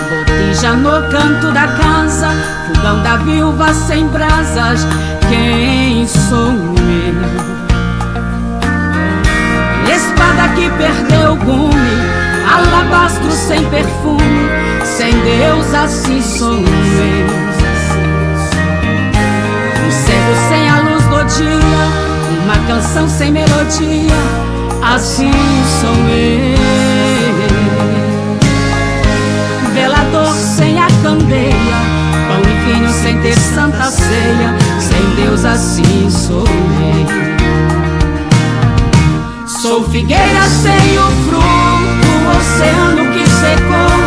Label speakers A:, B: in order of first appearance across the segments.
A: Botija no canto da casa, fogão da viúva sem brasas. Quem sou eu? Espada que perdeu o gume, alabastro sem perfume. Sem Deus assim sou eu. Um cego sem a luz do dia, uma canção sem melodia. Assim sou eu. Velador sem a candeia, pão e vinho sem ter santa ceia. Sem Deus assim sou eu. Sou figueira sem o fruto, oceano que secou.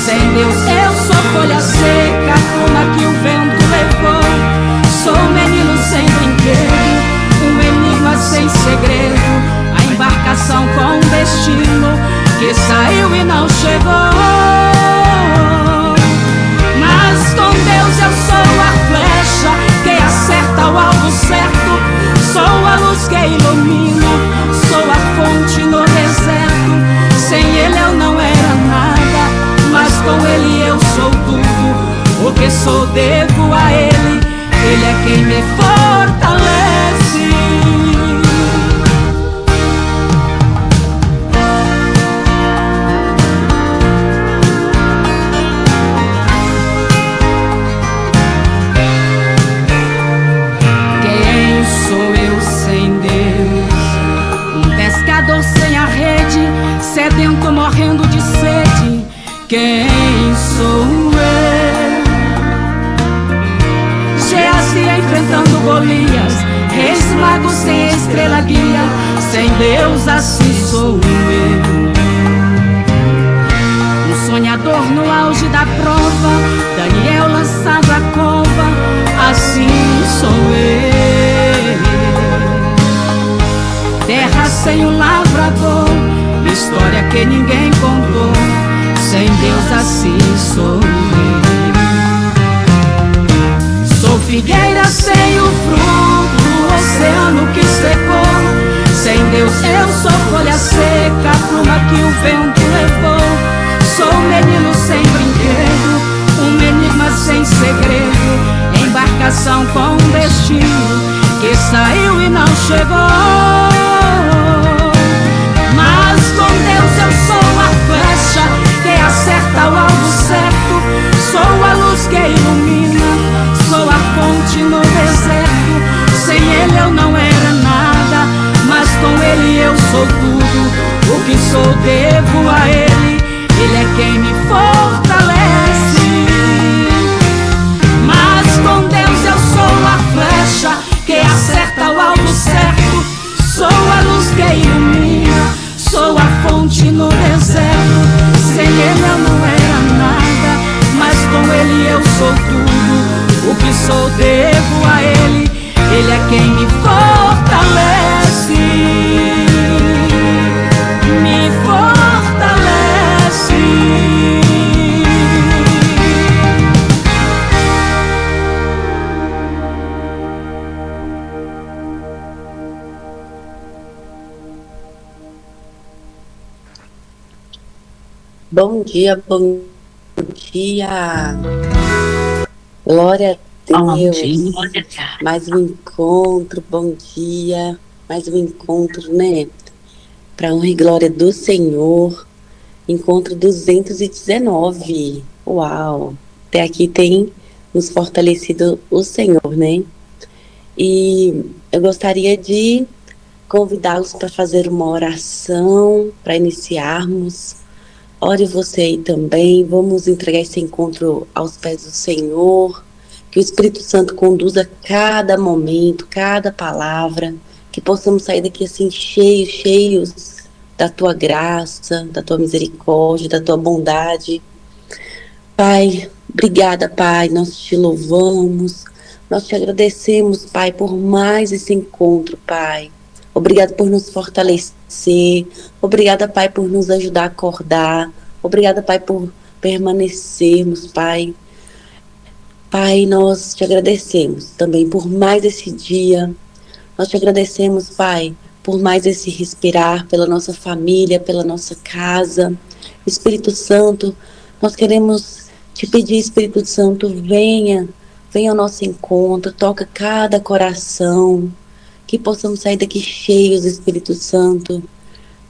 A: Sem Deus eu sou folha seca, como que o vento levou. Sou menino sem brinquedo, um enigma sem segredo. A embarcação com destino que saiu e não chegou. Mas com Deus eu sou a flecha que acerta o alvo certo. Sou a luz que ilumina, sou a fonte no deserto. Sem Ele eu não era nada, mas com Ele eu sou tudo. O que sou devo a Ele, Ele é quem me fortalece. Quem sou eu sem Deus? Um pescador sem a rede, sedento morrendo de sede. Quem sou eu? Geazi enfrentando Golias, reis magos sem estrela guia. Sem Deus assim sou eu. Um sonhador no auge da prova, Daniel lançado à cova. Assim sou eu. Terra sem o lavrador, história que ninguém contou. Sem Deus assim sou eu. Sou figueira sem o fruto, oceano que secou. Sem Deus eu sou folha seca, pluma que o vento levou. Sou menino sem brinquedo, um enigma sem segredo. Embarcação com destino que saiu e não chegou. Mas com Deus eu sou a flecha que acerta o alvo certo. Sou a luz que ilumina, sou a fonte no deserto. Sem Ele eu não era nada, mas com Ele eu sou tudo. O que sou devo a Ele, Ele é quem me fortalece. Mas com Deus eu sou a flecha que acerta o alvo certo. Sou a luz que ilumina, sou a fonte no deserto. Sem Ele eu não era nada, mas com Ele eu sou tudo. O que sou devo a Ele, Ele é quem me fortalece. Me fortalece.
B: Bom dia, bom dia. Glória a Deus. Mais um encontro, bom dia. Mais um encontro, né? Para honra e glória do Senhor. Encontro 219. Uau! Até aqui tem nos fortalecido o Senhor, né? E eu gostaria de convidá-los para fazer uma oração, para iniciarmos. Ore você aí também, vamos entregar esse encontro aos pés do Senhor, que o Espírito Santo conduza cada momento, cada palavra, que possamos sair daqui assim cheios da Tua graça, da Tua misericórdia, da Tua bondade. Pai, obrigada, Pai, nós te louvamos, nós te agradecemos, Pai, por mais esse encontro, Pai. Obrigado por nos fortalecer. Obrigada, Pai, por nos ajudar a acordar. Obrigada, Pai, por permanecermos, Pai. Pai, nós te agradecemos também por mais esse dia. Nós te agradecemos, Pai, por mais esse respirar, pela nossa família, pela nossa casa. Espírito Santo, nós queremos te pedir, Espírito Santo, venha ao nosso encontro, toca cada coração, que possamos sair daqui cheios, Espírito Santo.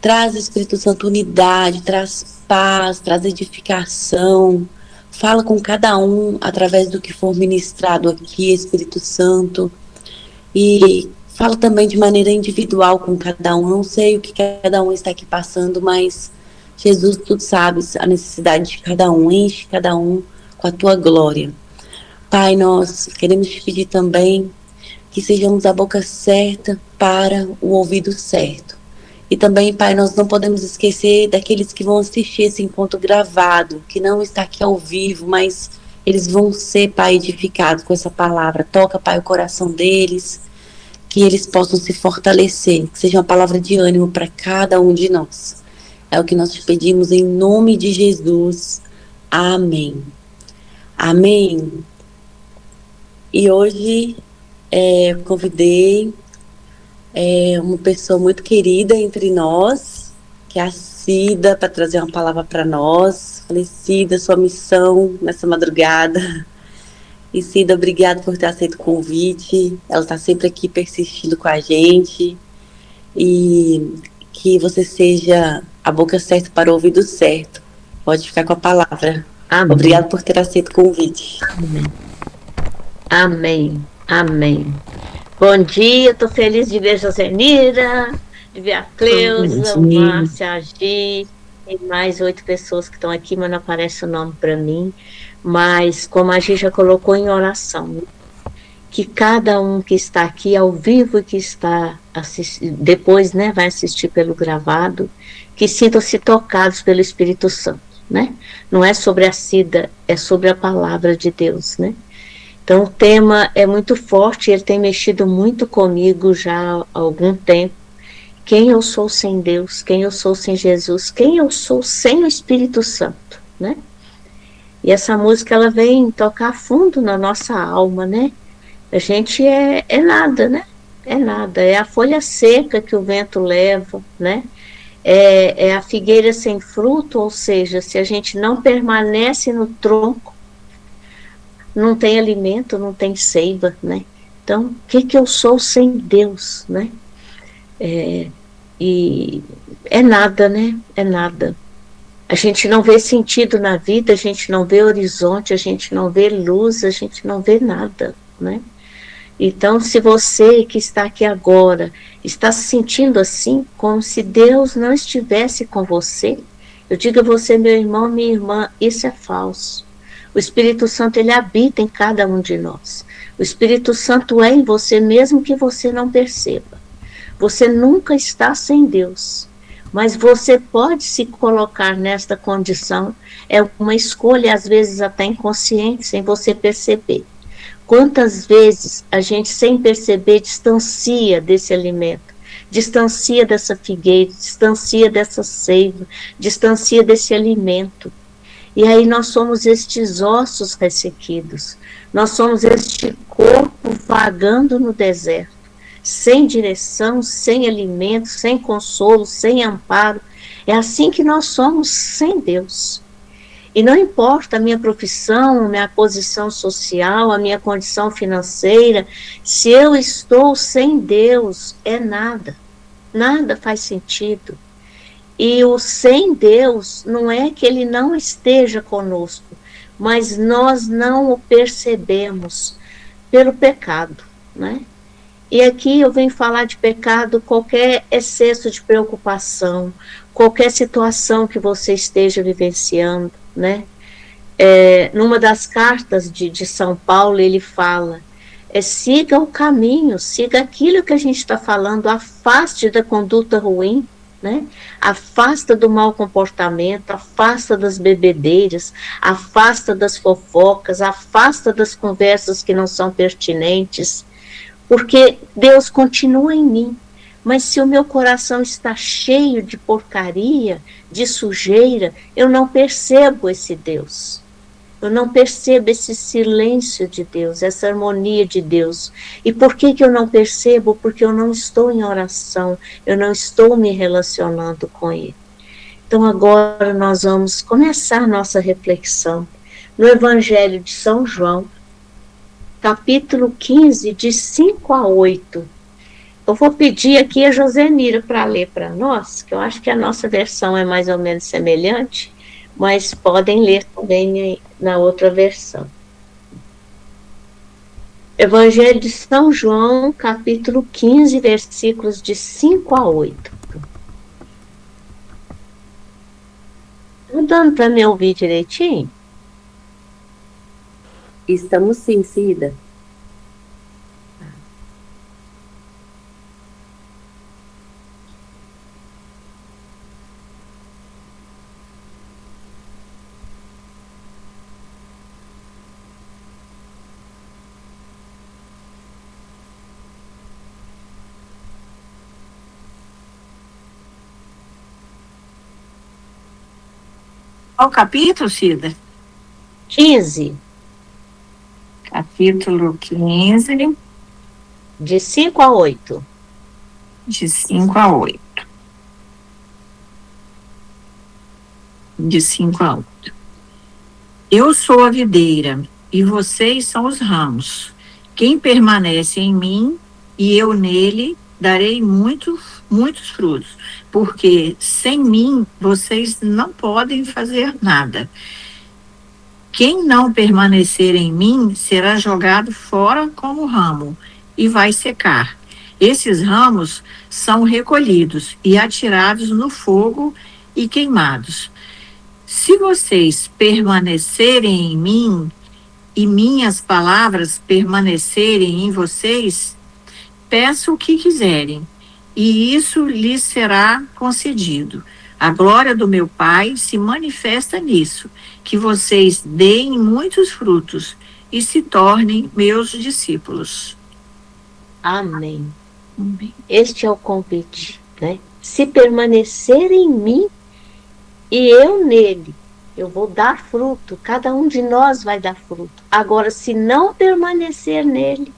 B: Traz, Espírito Santo, unidade, traz paz, traz edificação. Fala com cada um através do que for ministrado aqui, Espírito Santo. E fala também de maneira individual com cada um. Não sei o que cada um está aqui passando, mas Jesus, tu sabes a necessidade de cada um. Enche cada um com a tua glória. Pai, nós queremos te pedir também que sejamos a boca certa para o ouvido certo. E também, Pai, nós não podemos esquecer daqueles que vão assistir esse encontro gravado, que não está aqui ao vivo, mas eles vão ser, Pai, edificados com essa palavra. Toca, Pai, o coração deles, que eles possam se fortalecer, que seja uma palavra de ânimo para cada um de nós. É o que nós te pedimos em nome de Jesus. Amém. Amém. E hoje convidei uma pessoa muito querida entre nós, que é a Cida, para trazer uma palavra para nós. Falei, Cida, sua missão nessa madrugada. E Cida, obrigada por ter aceito o convite. Ela está sempre aqui persistindo com a gente. E que você seja a boca certa para o ouvido certo. Pode ficar com a palavra.
C: Amém.
B: Obrigada por ter aceito o convite.
C: Amém. Amém. Amém. Bom dia, estou feliz de ver Josenira, de ver a Cleusa, o Márcia, a Gi, tem mais 8 pessoas que estão aqui, mas não aparece o nome para mim. Mas, como a Gi já colocou em oração, que cada um que está aqui ao vivo e que está depois, né, vai assistir pelo gravado, que sintam-se tocados pelo Espírito Santo, né? Não é sobre a Cida, é sobre a palavra de Deus, né? Então, o tema é muito forte, ele tem mexido muito comigo já há algum tempo. Quem eu sou sem Deus, quem eu sou sem Jesus, quem eu sou sem o Espírito Santo, né? E essa música, ela vem tocar fundo na nossa alma, né? A gente é nada, né? É nada, é a folha seca que o vento leva, né? É a figueira sem fruto, ou seja, se a gente não permanece no tronco, não tem alimento, não tem seiva, né? Então, o que eu sou sem Deus, né? E é nada, né? É nada. A gente não vê sentido na vida, a gente não vê horizonte, a gente não vê luz, a gente não vê nada, né? Então, se você que está aqui agora está se sentindo assim, como se Deus não estivesse com você, eu digo a você, meu irmão, minha irmã, isso é falso. O Espírito Santo, ele habita em cada um de nós. O Espírito Santo é em você, mesmo que você não perceba. Você nunca está sem Deus, mas você pode se colocar nesta condição. É uma escolha, às vezes até inconsciente, sem você perceber. Quantas vezes a gente, sem perceber, distancia desse alimento, distancia dessa figueira, distancia dessa seiva, distancia desse alimento. E aí nós somos estes ossos ressequidos, nós somos este corpo vagando no deserto, sem direção, sem alimento, sem consolo, sem amparo. É assim que nós somos sem Deus. E não importa a minha profissão, a minha posição social, a minha condição financeira, se eu estou sem Deus, é nada. Nada faz sentido. E o sem Deus não é que ele não esteja conosco, mas nós não o percebemos pelo pecado, né? E aqui eu venho falar de pecado, qualquer excesso de preocupação, qualquer situação que você esteja vivenciando, né? Numa das cartas de São Paulo, ele fala, siga o caminho, siga aquilo que a gente está falando, afaste da conduta ruim, né? Afasta do mau comportamento, afasta das bebedeiras, afasta das fofocas, afasta das conversas que não são pertinentes, porque Deus continua em mim. Mas se o meu coração está cheio de porcaria, de sujeira, eu não percebo esse Deus. Eu não percebo esse silêncio de Deus, essa harmonia de Deus. E por que eu não percebo? Porque eu não estou em oração, eu não estou me relacionando com Ele. Então agora nós vamos começar nossa reflexão no Evangelho de São João, capítulo 15, de 5 a 8. Eu vou pedir aqui a Josenira para ler para nós, que eu acho que a nossa versão é mais ou menos semelhante, mas podem ler também na outra versão. Evangelho de São João, capítulo 15, versículos de 5 a 8. Tá dando para me ouvir direitinho?
B: Estamos sim, Cida.
D: Qual capítulo, Cida?
C: 15.
D: Capítulo 15,
C: De 5 a 8.
D: de 5 a 8. De 5 a 8. Eu sou a videira, e vocês são os ramos. Quem permanece em mim, e eu nele, darei muitos frutos, porque sem mim vocês não podem fazer nada. Quem não permanecer em mim será jogado fora como ramo e vai secar. Esses ramos são recolhidos e atirados no fogo e queimados. Se vocês permanecerem em mim e minhas palavras permanecerem em vocês, peçam o que quiserem, e isso lhes será concedido. A glória do meu Pai se manifesta nisso, que vocês deem muitos frutos e se tornem meus discípulos.
C: Amém. Este é o convite, né? Se permanecer em mim e eu nele, eu vou dar fruto, cada um de nós vai dar fruto. Agora, se não permanecer nele,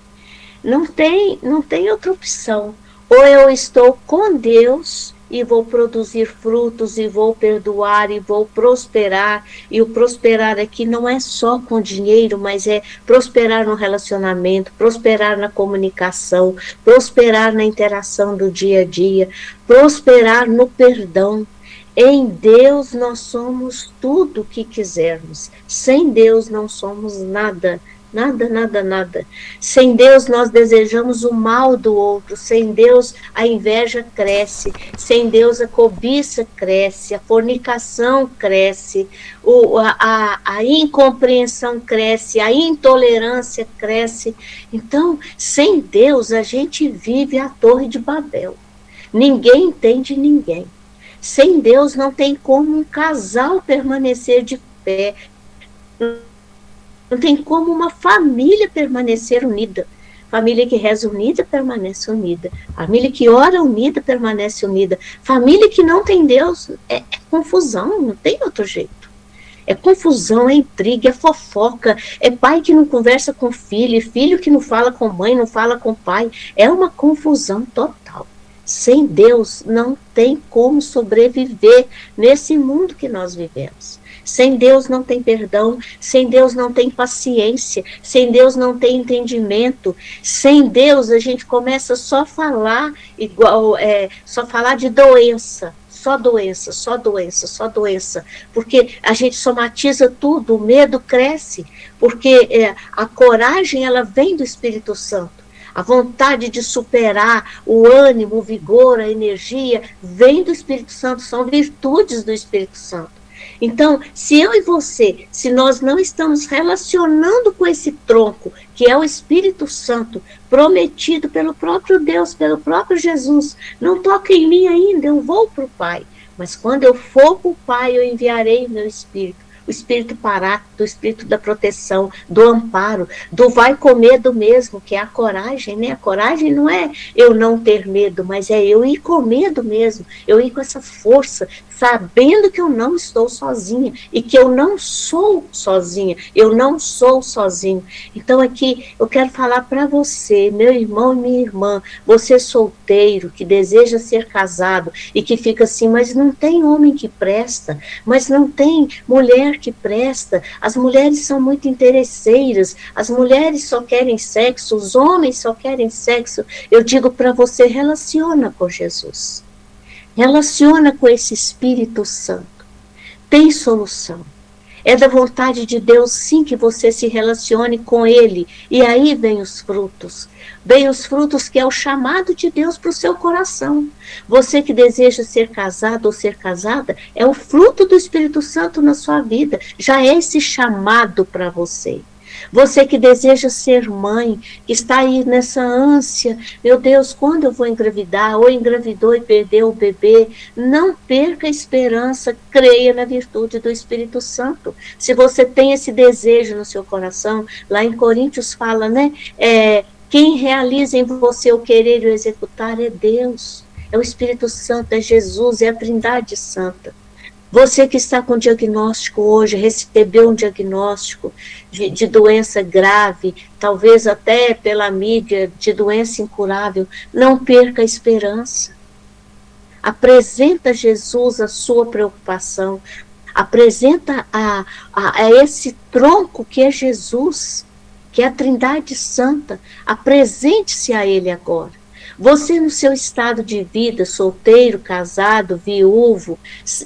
C: não tem outra opção. Ou eu estou com Deus e vou produzir frutos, e vou perdoar, e vou prosperar. E o prosperar aqui não é só com dinheiro, mas é prosperar no relacionamento, prosperar na comunicação, prosperar na interação do dia a dia, prosperar no perdão. Em Deus nós somos tudo o que quisermos. Sem Deus não somos nada. Nada, nada, nada. Sem Deus nós desejamos o mal do outro. Sem Deus a inveja cresce. Sem Deus a cobiça cresce. A fornicação cresce. A incompreensão cresce. A intolerância cresce. Então, sem Deus a gente vive a Torre de Babel. Ninguém entende ninguém. Sem Deus não tem como um casal permanecer de pé. Não tem como uma família permanecer unida. Família que reza unida permanece unida. Família que ora unida permanece unida. Família que não tem Deus é confusão, não tem outro jeito. É confusão, é intriga, é fofoca, é pai que não conversa com filho, filho que não fala com mãe, não fala com pai. É uma confusão total. Sem Deus não tem como sobreviver nesse mundo que nós vivemos. Sem Deus não tem perdão, sem Deus não tem paciência, sem Deus não tem entendimento. Sem Deus a gente começa só a falar só falar de doença, só doença, só doença, só doença, porque a gente somatiza tudo, o medo cresce, porque a coragem ela vem do Espírito Santo. A vontade de superar, o ânimo, o vigor, a energia, vem do Espírito Santo, são virtudes do Espírito Santo. Então, se eu e você, se nós não estamos relacionando com esse tronco, que é o Espírito Santo, prometido pelo próprio Deus, pelo próprio Jesus, não toca em mim ainda, eu vou para o Pai. Mas quando eu for para o Pai, eu enviarei o meu Espírito. o espírito paráclito, o espírito da proteção, do amparo, do vai com medo mesmo, que é a coragem, né? A coragem não é eu não ter medo, mas é eu ir com medo mesmo, eu ir com essa força, sabendo que eu não estou sozinha e que eu não sou sozinha, eu não sou sozinho. Então aqui eu quero falar para você, meu irmão e minha irmã, você solteiro, que deseja ser casado e que fica assim, mas não tem homem que presta, mas não tem mulher que presta, as mulheres são muito interesseiras, as mulheres só querem sexo, os homens só querem sexo. Eu digo para você, relaciona com Jesus. Relaciona com esse Espírito Santo. Tem solução. É da vontade de Deus, sim, que você se relacione com Ele. E aí vem os frutos. Vem os frutos que é o chamado de Deus para o seu coração. Você que deseja ser casado ou ser casada, é o fruto do Espírito Santo na sua vida. Já é esse chamado para você. Você que deseja ser mãe, que está aí nessa ânsia, meu Deus, quando eu vou engravidar? Ou engravidou e perdeu o bebê? Não perca a esperança, creia na virtude do Espírito Santo. Se você tem esse desejo no seu coração, lá em Coríntios fala, né? Quem realiza em você o querer e o executar é Deus, é o Espírito Santo, é Jesus, é a Trindade Santa. Você que está com diagnóstico hoje, recebeu um diagnóstico de doença grave, talvez até pela mídia, de doença incurável, não perca a esperança. Apresenta a Jesus a sua preocupação, apresenta a esse tronco que é Jesus, que é a Trindade Santa, apresente-se a Ele agora. Você no seu estado de vida, solteiro, casado, viúvo,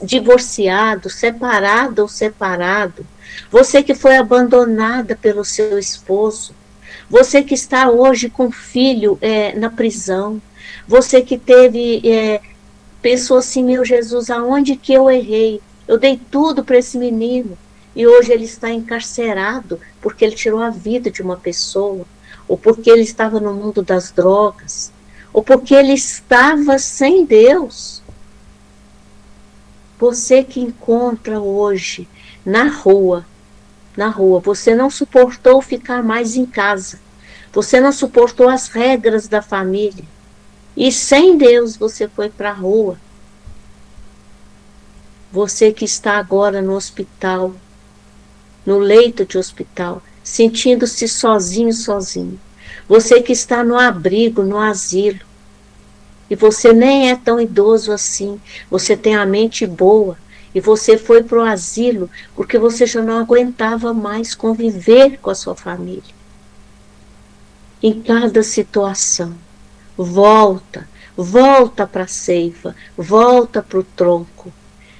C: divorciado, separado ou separado, você que foi abandonada pelo seu esposo, você que está hoje com filho na prisão, você que pensou assim, meu Jesus, aonde que eu errei? Eu dei tudo para esse menino e hoje ele está encarcerado porque ele tirou a vida de uma pessoa, ou porque ele estava no mundo das drogas, ou porque ele estava sem Deus. Você que encontra hoje na rua, você não suportou ficar mais em casa, você não suportou as regras da família, e sem Deus você foi para a rua. Você que está agora no hospital, no leito de hospital, sentindo-se sozinho, você que está no abrigo, no asilo, e você nem é tão idoso assim, você tem a mente boa, e você foi para o asilo porque você já não aguentava mais conviver com a sua família. Em cada situação, volta para a seiva, volta para o tronco.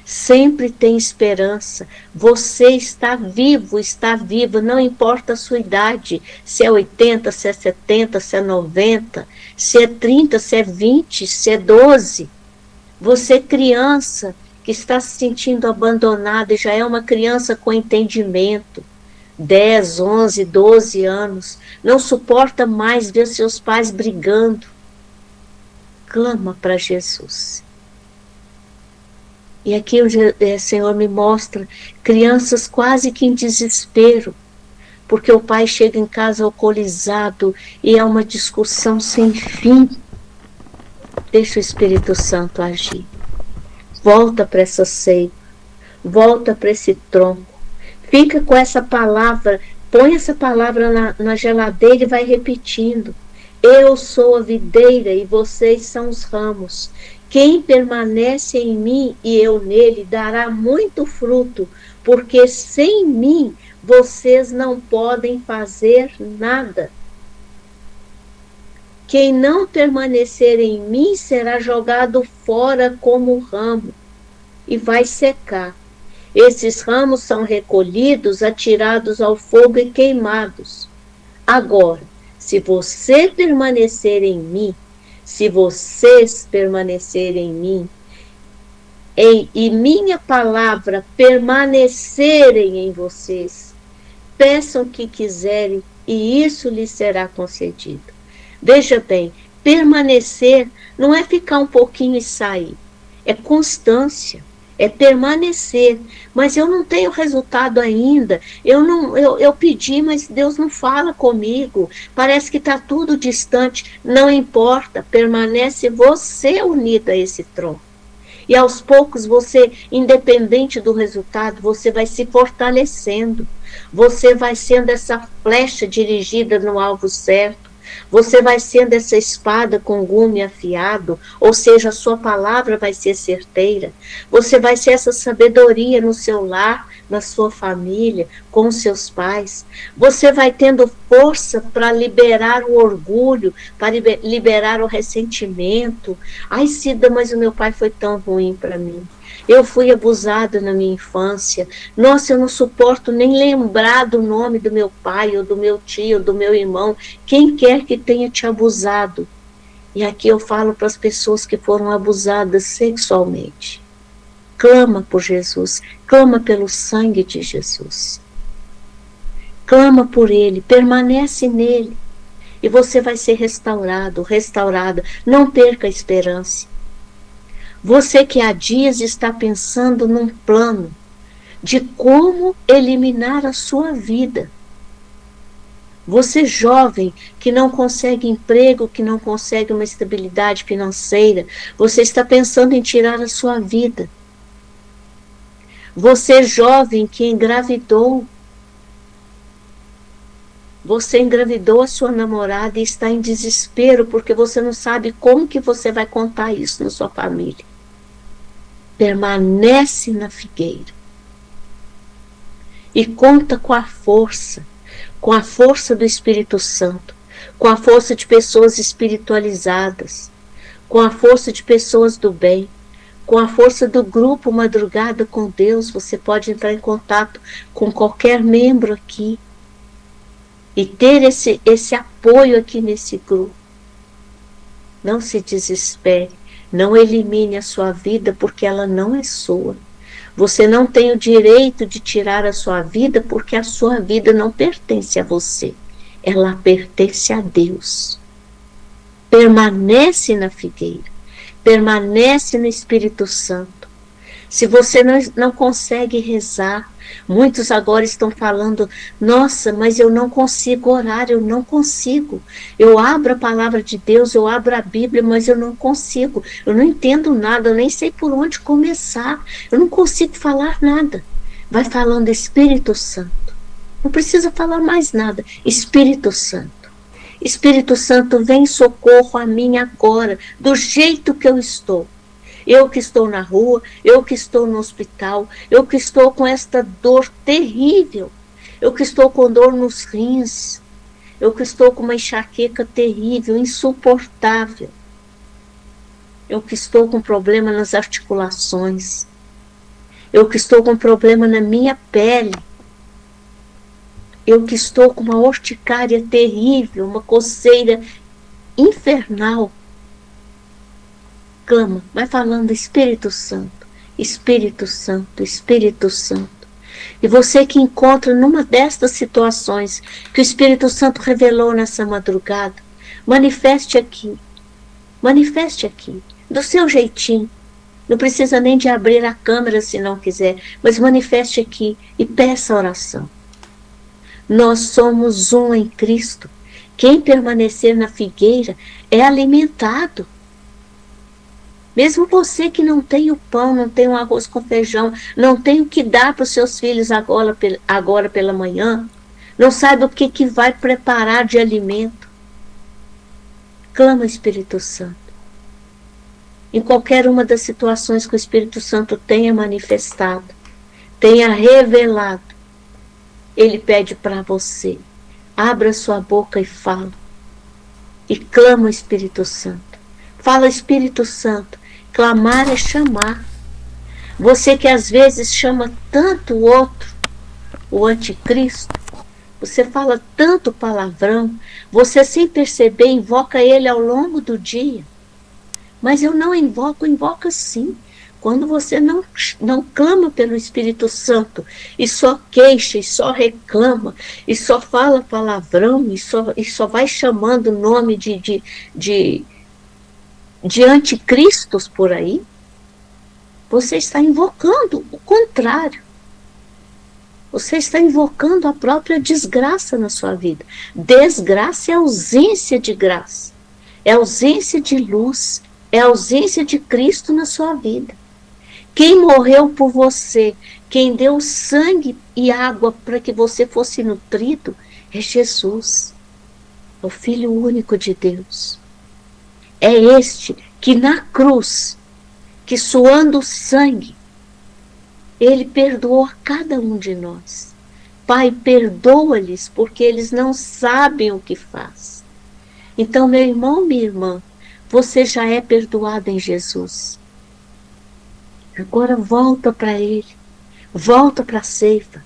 C: Sempre tem esperança, você está vivo, está viva, não importa a sua idade, se é 80, se é 70, se é 90, se é 30, se é 20, se é 12. Você criança que está se sentindo abandonada e já é uma criança com entendimento, 10, 11, 12 anos, não suporta mais ver seus pais brigando, clama para Jesus. E aqui o Senhor me mostra crianças quase que em desespero, porque o pai chega em casa alcoolizado e é uma discussão sem fim. Deixa o Espírito Santo agir. Volta para essa seiva, volta para esse tronco. Fica com essa palavra, põe essa palavra na geladeira e vai repetindo. Eu sou a videira e vocês são os ramos. Quem permanece em mim e eu nele dará muito fruto, porque sem mim vocês não podem fazer nada. Quem não permanecer em mim será jogado fora como ramo e vai secar. Esses ramos são recolhidos, atirados ao fogo e queimados. Agora, se você permanecer em mim, se vocês permanecerem em mim, e minha palavra permanecerem em vocês, peçam o que quiserem e isso lhes será concedido. Veja bem, permanecer não é ficar um pouquinho e sair, é constância, é permanecer. Mas eu não tenho resultado ainda. Eu pedi, mas Deus não fala comigo. Parece que está tudo distante. Não importa, permanece você unido a esse tronco. E aos poucos você, independente do resultado, você vai se fortalecendo. Você vai sendo essa flecha dirigida no alvo certo. Você vai sendo essa espada com gume afiado, ou seja, a sua palavra vai ser certeira. Você vai ser essa sabedoria no seu lar, na sua família, com seus pais. Você vai tendo força para liberar o orgulho, para liberar o ressentimento. Ai, Cida, mas o meu pai foi tão ruim para mim. Eu fui abusada na minha infância. Nossa, eu não suporto nem lembrar do nome do meu pai, ou do meu tio, ou do meu irmão, quem quer que tenha te abusado. E aqui eu falo para as pessoas que foram abusadas sexualmente. Clama por Jesus, clama pelo sangue de Jesus. Clama por Ele, permanece nele. E você vai ser restaurado, restaurada. Não perca a esperança. Você que há dias está pensando num plano de como eliminar a sua vida. Você jovem que não consegue emprego, que não consegue uma estabilidade financeira, você está pensando em tirar a sua vida. Você jovem que engravidou, você engravidou a sua namorada e está em desespero porque você não sabe como que você vai contar isso na sua família. Permanece na figueira e conta com a força do Espírito Santo, com a força de pessoas espiritualizadas, com a força de pessoas do bem, com a força do grupo Madrugada com Deus. Você pode entrar em contato com qualquer membro aqui e ter esse apoio aqui nesse grupo. Não se desespere. Não elimine a sua vida porque ela não é sua. Você não tem o direito de tirar a sua vida porque a sua vida não pertence a você. Ela pertence a Deus. Permanece na figueira. Permanece no Espírito Santo. Se você não consegue rezar, muitos agora estão falando, nossa, mas eu não consigo orar, eu não consigo. Eu abro a palavra de Deus, eu abro a Bíblia, mas eu não consigo. Eu não entendo nada, eu nem sei por onde começar. Eu não consigo falar nada. Vai falando Espírito Santo. Não precisa falar mais nada. Espírito Santo. Espírito Santo, vem em socorro a mim agora, do jeito que eu estou. Eu que estou na rua, eu que estou no hospital, eu que estou com esta dor terrível, eu que estou com dor nos rins, eu que estou com uma enxaqueca terrível, insuportável, eu que estou com problema nas articulações, eu que estou com problema na minha pele, eu que estou com uma urticária terrível, uma coceira infernal. Clama, vai falando Espírito Santo, Espírito Santo, Espírito Santo. E você que encontra numa destas situações que o Espírito Santo revelou nessa madrugada, manifeste aqui, do seu jeitinho. Não precisa nem de abrir a câmera se não quiser, mas manifeste aqui e peça a oração. Nós somos um em Cristo. Quem permanecer na figueira é alimentado. Mesmo você que não tem o pão, não tem o arroz com feijão, não tem o que dar para os seus filhos agora pela manhã, não sabe o que vai preparar de alimento, clama Espírito Santo. Em qualquer uma das situações que o Espírito Santo tenha manifestado, tenha revelado, ele pede para você, abra sua boca e fala, e clama o Espírito Santo. Fala Espírito Santo. Clamar é chamar. Você que às vezes chama tanto o outro, o anticristo, você fala tanto palavrão, você sem perceber invoca ele ao longo do dia. Mas eu não invoco, invoca sim. Quando você não clama pelo Espírito Santo e só queixa, e só reclama, e só fala palavrão, e só vai chamando o nome de anticristos por aí, Você está invocando o contrário. Você está invocando a própria desgraça na sua vida. Desgraça é ausência de graça. É ausência de luz. É ausência de Cristo na sua vida. Quem morreu por você, quem deu sangue e água para que você fosse nutrido, é Jesus, o Filho único de Deus. É este que na cruz, que suando sangue, ele perdoou cada um de nós. Pai, perdoa-lhes, porque eles não sabem o que faz. Então, meu irmão, minha irmã, você já é perdoado em Jesus. Agora volta para ele, volta para a ceifa.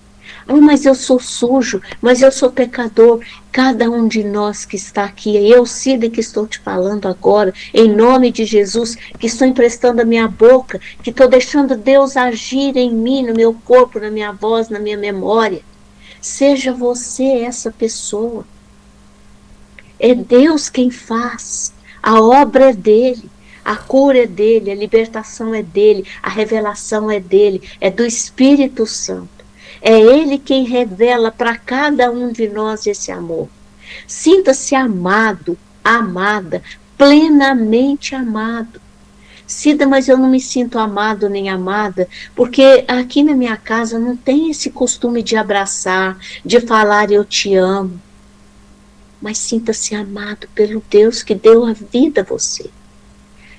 C: Ah, mas eu sou sujo, mas eu sou pecador. Cada um de nós que está aqui, eu, Cida, que estou te falando agora, em nome de Jesus, que estou emprestando a minha boca, que estou deixando Deus agir em mim, no meu corpo, na minha voz, na minha memória. Seja você essa pessoa. É Deus quem faz. A obra é dele. A cura é dele, a libertação é dele, a revelação é dele, é do Espírito Santo. É ele quem revela para cada um de nós esse amor. Sinta-se amado, amada, plenamente amado. Cida, mas eu não me sinto amado nem amada, porque aqui na minha casa não tem esse costume de abraçar, de falar eu te amo. Mas sinta-se amado pelo Deus que deu a vida a você.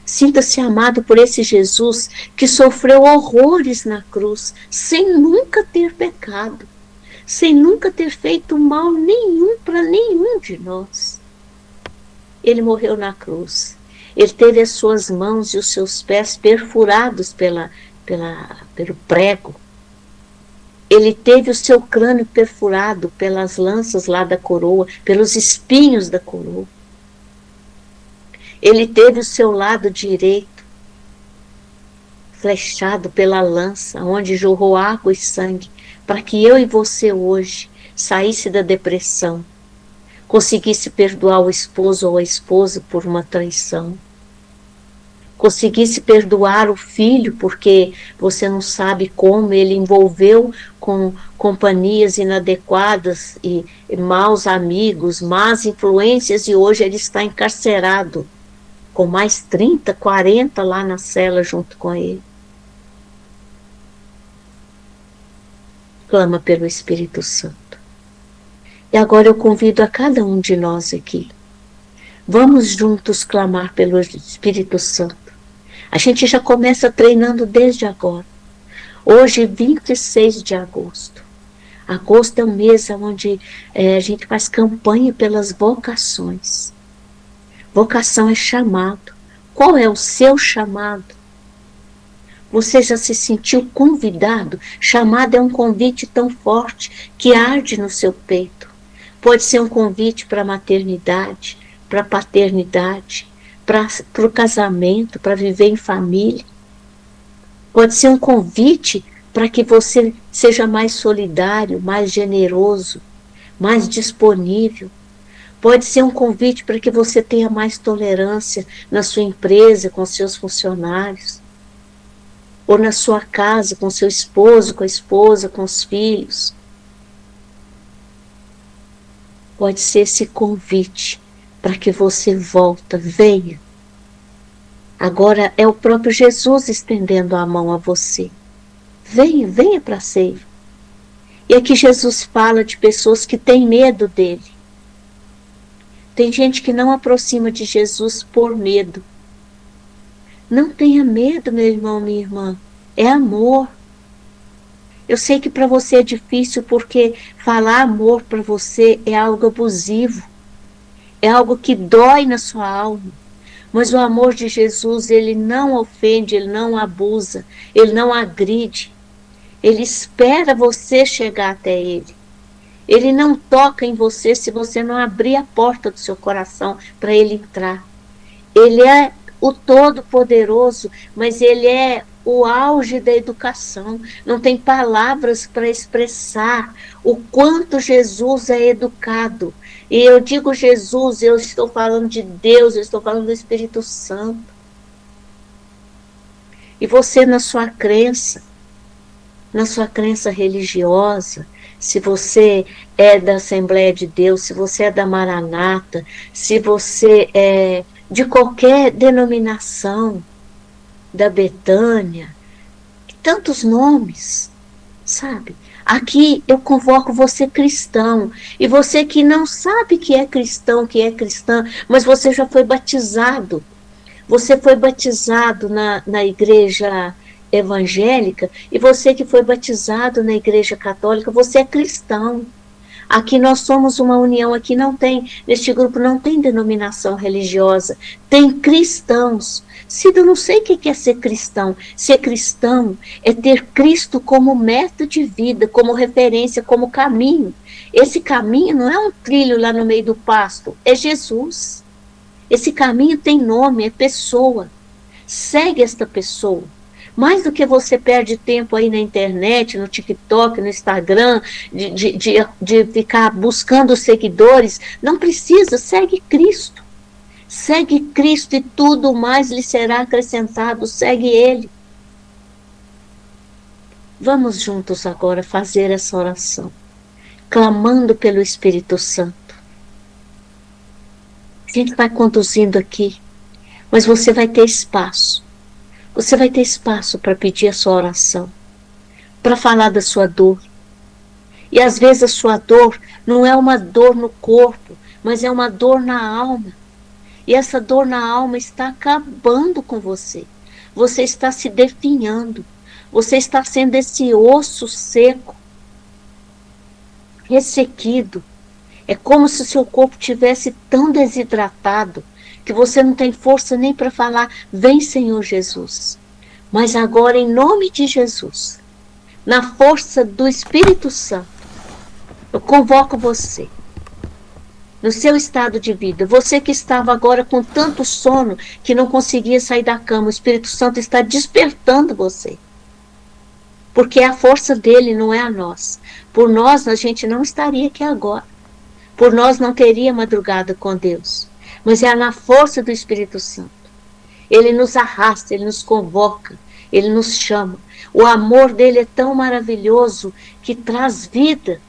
C: Sinta-se amado por esse Jesus que sofreu horrores na cruz, sem nunca ter pecado, sem nunca ter feito mal nenhum para nenhum de nós. Ele morreu na cruz. Ele teve as suas mãos e os seus pés perfurados pelo prego. Ele teve o seu crânio perfurado pelas lanças lá da coroa, pelos espinhos da coroa. Ele teve o seu lado direito flechado pela lança, onde jorrou água e sangue, para que eu e você hoje saísse da depressão, conseguisse perdoar o esposo ou a esposa por uma traição, conseguisse perdoar o filho porque você não sabe como ele envolveu com companhias inadequadas e maus amigos, más influências, e hoje ele está encarcerado com mais 30, 40 lá na cela junto com ele. Clama pelo Espírito Santo. E agora eu convido a cada um de nós aqui. Vamos juntos clamar pelo Espírito Santo. A gente já começa treinando desde agora. Hoje, 26 de agosto. Agosto é um mês onde a gente faz campanha pelas vocações. Vocação é chamado. Qual é o seu chamado? Você já se sentiu convidado? Chamado é um convite tão forte que arde no seu peito. Pode ser um convite para a maternidade, para a paternidade, para o casamento, para viver em família. Pode ser um convite para que você seja mais solidário, mais generoso, mais disponível. Pode ser um convite para que você tenha mais tolerância na sua empresa, com seus funcionários, ou na sua casa, com seu esposo, com a esposa, com os filhos. Pode ser esse convite para que você volta, venha. Agora é o próprio Jesus estendendo a mão a você. Venha, venha para a ceia. E aqui Jesus fala de pessoas que têm medo dele. Tem gente que não aproxima de Jesus por medo. Não tenha medo, meu irmão, minha irmã. É amor. Eu sei que para você é difícil porque falar amor para você é algo abusivo. É algo que dói na sua alma. Mas o amor de Jesus, ele não ofende, ele não abusa, ele não agride. Ele espera você chegar até ele. Ele não toca em você se você não abrir a porta do seu coração para ele entrar. Ele é o Todo-Poderoso, mas ele é o auge da educação. Não tem palavras para expressar o quanto Jesus é educado. E eu digo Jesus, eu estou falando de Deus, eu estou falando do Espírito Santo. E você na sua crença religiosa, se você é da Assembleia de Deus, se você é da Maranata, se você é de qualquer denominação, da Betânia, tantos nomes, sabe? Aqui eu convoco você cristão, e você que não sabe que é cristão, que é cristã, mas você já foi batizado. Você foi batizado na igreja evangélica, e você que foi batizado na igreja católica, você é cristão. Aqui nós somos uma união, aqui não tem, neste grupo não tem denominação religiosa, tem cristãos. Cida, eu não sei o que é ser cristão. Ser cristão é ter Cristo como meta de vida, como referência, como caminho. Esse caminho não é um trilho lá no meio do pasto, é Jesus. Esse caminho tem nome, é pessoa. Segue esta pessoa. Mais do que você perde tempo aí na internet, no TikTok, no Instagram, de ficar buscando seguidores, não precisa, segue Cristo. Segue Cristo e tudo mais lhe será acrescentado, segue Ele. Vamos juntos agora fazer essa oração, clamando pelo Espírito Santo. A gente vai conduzindo aqui, mas você vai ter espaço. Você vai ter espaço para pedir a sua oração, para falar da sua dor. E às vezes a sua dor não é uma dor no corpo, mas é uma dor na alma. E essa dor na alma está acabando com você. Você está se definhando. Você está sendo esse osso seco, ressequido. É como se o seu corpo tivesse tão desidratado que você não tem força nem para falar, vem Senhor Jesus. Mas agora, em nome de Jesus, na força do Espírito Santo, eu convoco você, no seu estado de vida, você que estava agora com tanto sono que não conseguia sair da cama, o Espírito Santo está despertando você. Porque é a força dele, não é a nós. Por nós, a gente não estaria aqui agora. Por nós não teria madrugada com Deus. Mas é na força do Espírito Santo. Ele nos arrasta, ele nos convoca, ele nos chama. O amor dele é tão maravilhoso que traz vida.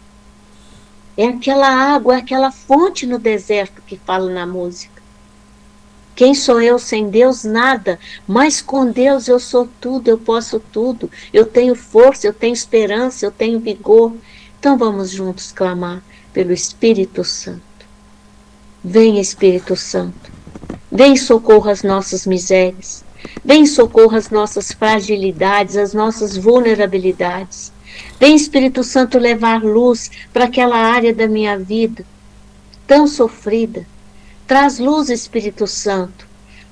C: É aquela água, é aquela fonte no deserto que fala na música. Quem sou eu sem Deus? Nada. Mas com Deus eu sou tudo, eu posso tudo. Eu tenho força, eu tenho esperança, eu tenho vigor. Então vamos juntos clamar pelo Espírito Santo. Vem, Espírito Santo. Vem, socorra as nossas misérias. Vem, socorra as nossas fragilidades, as nossas vulnerabilidades. Vem, Espírito Santo, levar luz para aquela área da minha vida tão sofrida. Traz luz, Espírito Santo,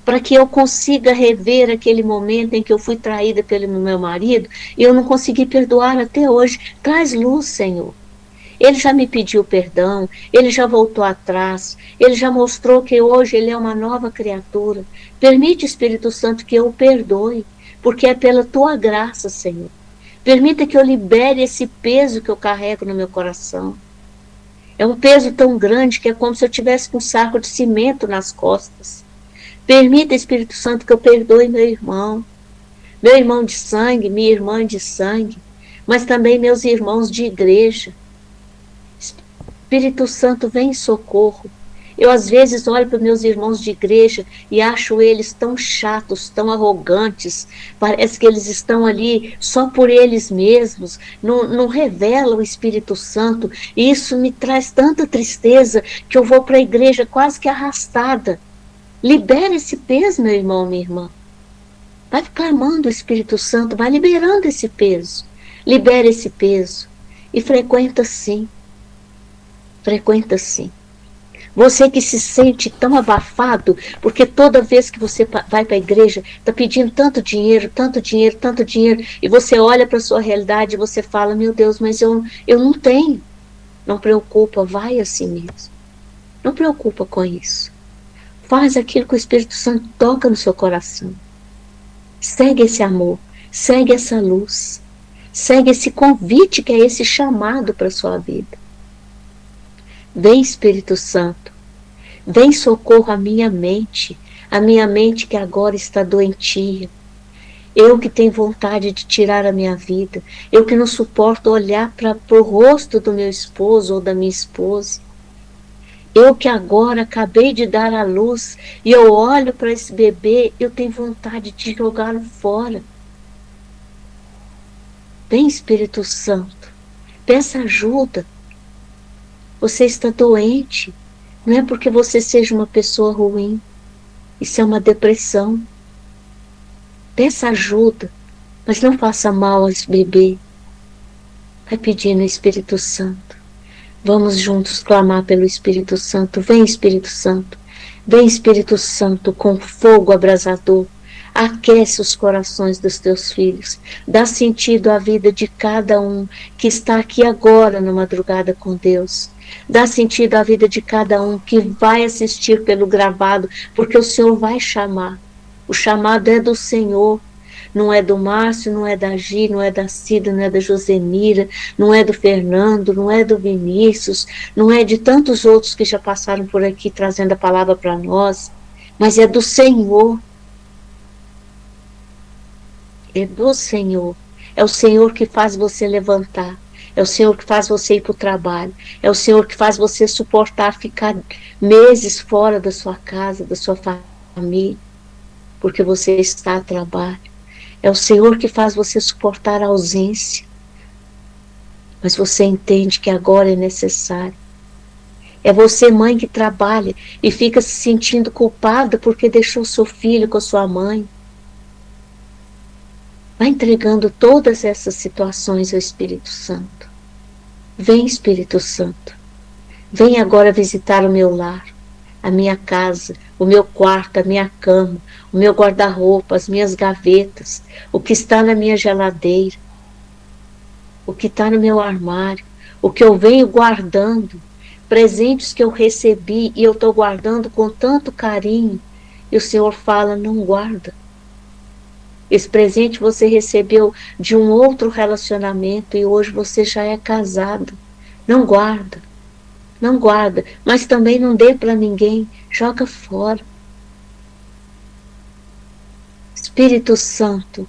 C: para que eu consiga rever aquele momento em que eu fui traída pelo meu marido e eu não consegui perdoar até hoje. Traz luz, Senhor. Ele já me pediu perdão, ele já voltou atrás, ele já mostrou que hoje ele é uma nova criatura. Permite, Espírito Santo, que eu o perdoe, porque é pela tua graça, Senhor. Permita que eu libere esse peso que eu carrego no meu coração. É um peso tão grande que é como se eu tivesse com um saco de cimento nas costas. Permita, Espírito Santo, que eu perdoe meu irmão de sangue, minha irmã de sangue, mas também meus irmãos de igreja. Espírito Santo, vem em socorro. Eu às vezes olho para meus irmãos de igreja e acho eles tão chatos, tão arrogantes, parece que eles estão ali só por eles mesmos, não revelam o Espírito Santo, e isso me traz tanta tristeza que eu vou para a igreja quase que arrastada. Libera esse peso, meu irmão, minha irmã. Vai clamando o Espírito Santo, vai liberando esse peso. Libera esse peso e frequenta sim. Frequenta sim. Você que se sente tão abafado, porque toda vez que você vai para a igreja, está pedindo tanto dinheiro, tanto dinheiro, tanto dinheiro, e você olha para a sua realidade e você fala, meu Deus, mas eu não tenho. Não preocupa, vai assim mesmo. Não preocupa com isso. Faz aquilo que o Espírito Santo toca no seu coração. Segue esse amor, segue essa luz, segue esse convite que é esse chamado para a sua vida. Vem, Espírito Santo, vem socorro a minha mente que agora está doentia. Eu que tenho vontade de tirar a minha vida. Eu que não suporto olhar para o rosto do meu esposo ou da minha esposa. Eu que agora acabei de dar à luz e eu olho para esse bebê, eu tenho vontade de jogá-lo fora. Vem, Espírito Santo, peça ajuda. Você está doente. Não é porque você seja uma pessoa ruim. Isso é uma depressão. Peça ajuda, mas não faça mal a esse bebê. Vai pedindo, Espírito Santo. Vamos juntos clamar pelo Espírito Santo. Vem, Espírito Santo. Vem, Espírito Santo, com fogo abrasador. Aquece os corações dos teus filhos. Dá sentido à vida de cada um que está aqui agora na madrugada com Deus. Dá sentido à vida de cada um que vai assistir pelo gravado, porque o Senhor vai chamar. O chamado é do Senhor. Não é do Márcio, não é da Gi, não é da Cida, não é da Josemira, não é do Fernando, não é do Vinícius, não é de tantos outros que já passaram por aqui trazendo a palavra para nós, mas é do Senhor. É do Senhor. É o Senhor que faz você levantar. É o Senhor que faz você ir para o trabalho. É o Senhor que faz você suportar ficar meses fora da sua casa, da sua família, porque você está a trabalho. É o Senhor que faz você suportar a ausência. Mas você entende que agora é necessário. É você, mãe, que trabalha e fica se sentindo culpada porque deixou seu filho com a sua mãe. Vai entregando todas essas situações ao Espírito Santo. Vem, Espírito Santo. Vem agora visitar o meu lar, a minha casa, o meu quarto, a minha cama, o meu guarda-roupa, as minhas gavetas, o que está na minha geladeira, o que está no meu armário, o que eu venho guardando, presentes que eu recebi e eu estou guardando com tanto carinho, e o Senhor fala, não guarda. Esse presente você recebeu de um outro relacionamento e hoje você já é casado. Não guarda, não guarda, mas também não dê para ninguém, joga fora. Espírito Santo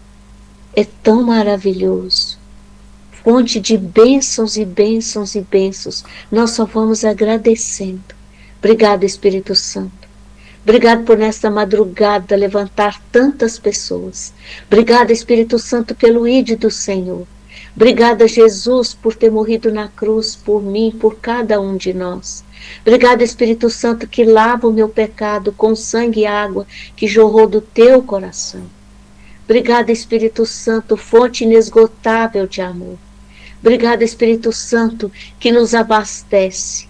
C: é tão maravilhoso, fonte de bênçãos e bênçãos e bênçãos. Nós só vamos agradecendo. Obrigado, Espírito Santo. Obrigado por nesta madrugada levantar tantas pessoas. Obrigado, Espírito Santo, pelo ID do Senhor. Obrigada, Jesus, por ter morrido na cruz por mim, por cada um de nós. Obrigado, Espírito Santo, que lava o meu pecado com sangue e água que jorrou do teu coração. Obrigado, Espírito Santo, fonte inesgotável de amor. Obrigado, Espírito Santo, que nos abastece,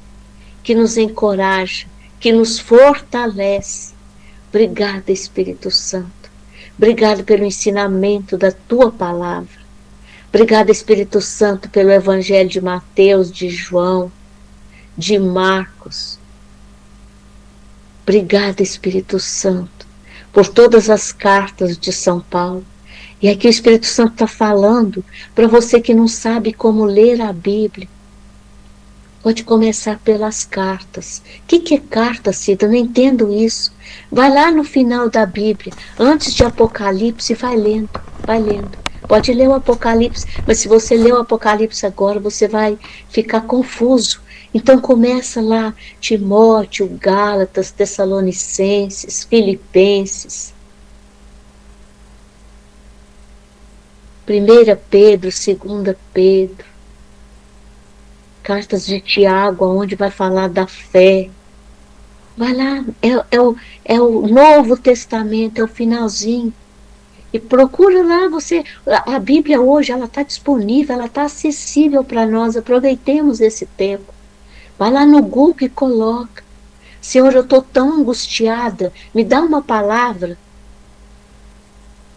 C: que nos encoraja, que nos fortalece. Obrigada, Espírito Santo. Obrigado pelo ensinamento da tua palavra. Obrigada, Espírito Santo, pelo Evangelho de Mateus, de João, de Marcos. Obrigada, Espírito Santo, por todas as cartas de São Paulo. E aqui o Espírito Santo está falando para você que não sabe como ler a Bíblia. Pode começar pelas cartas. O que é carta, Cida? Eu não entendo isso. Vai lá no final da Bíblia, antes de Apocalipse, vai lendo, vai lendo. Pode ler o Apocalipse, mas se você ler o Apocalipse agora, você vai ficar confuso. Então começa lá, Timóteo, Gálatas, Tessalonicenses, Filipenses. 1 Pedro, 2 Pedro. Cartas de Tiago, onde vai falar da fé. Vai lá, é o Novo Testamento, é o finalzinho. E procura lá, você. A Bíblia hoje, ela está disponível, ela está acessível para nós. Aproveitemos esse tempo. Vai lá no Google e coloca. Senhor, eu estou tão angustiada, me dá uma palavra.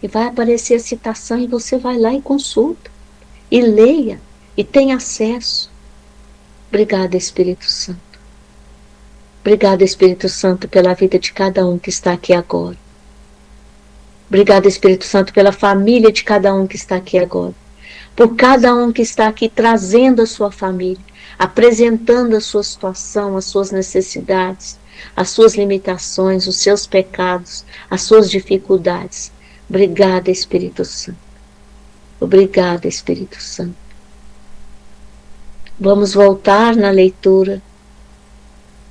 C: E vai aparecer a citação e você vai lá e consulta. E leia, e tem acesso. Obrigada, Espírito Santo. Obrigada, Espírito Santo, pela vida de cada um que está aqui agora. Obrigada, Espírito Santo, pela família de cada um que está aqui agora. Por cada um que está aqui trazendo a sua família, apresentando a sua situação, as suas necessidades, as suas limitações, os seus pecados, as suas dificuldades. Obrigada, Espírito Santo. Obrigada, Espírito Santo. Vamos voltar na leitura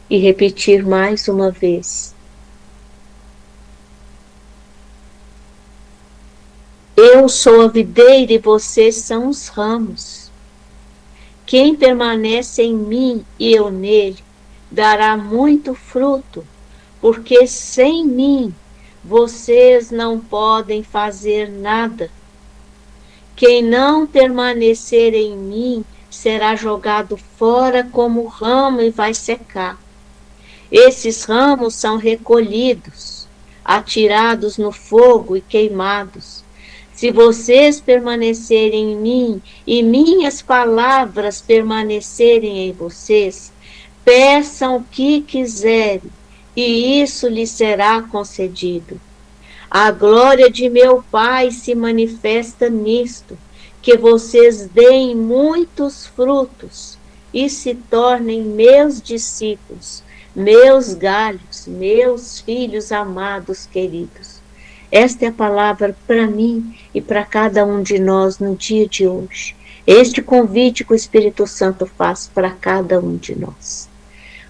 C: e repetir mais uma vez. Eu sou a videira e vocês são os ramos. Quem permanece em mim e eu nele, dará muito fruto, porque sem mim vocês não podem fazer nada. Quem não permanecer em mim será jogado fora como ramo e vai secar. Esses ramos são recolhidos, atirados no fogo e queimados. Se vocês permanecerem em mim e minhas palavras permanecerem em vocês, peçam o que quiserem e isso lhes será concedido. A glória de meu Pai se manifesta nisto, que vocês deem muitos frutos e se tornem meus discípulos, meus galhos, meus filhos amados, queridos. Esta é a palavra para mim e para cada um de nós no dia de hoje. Este convite que o Espírito Santo faz para cada um de nós.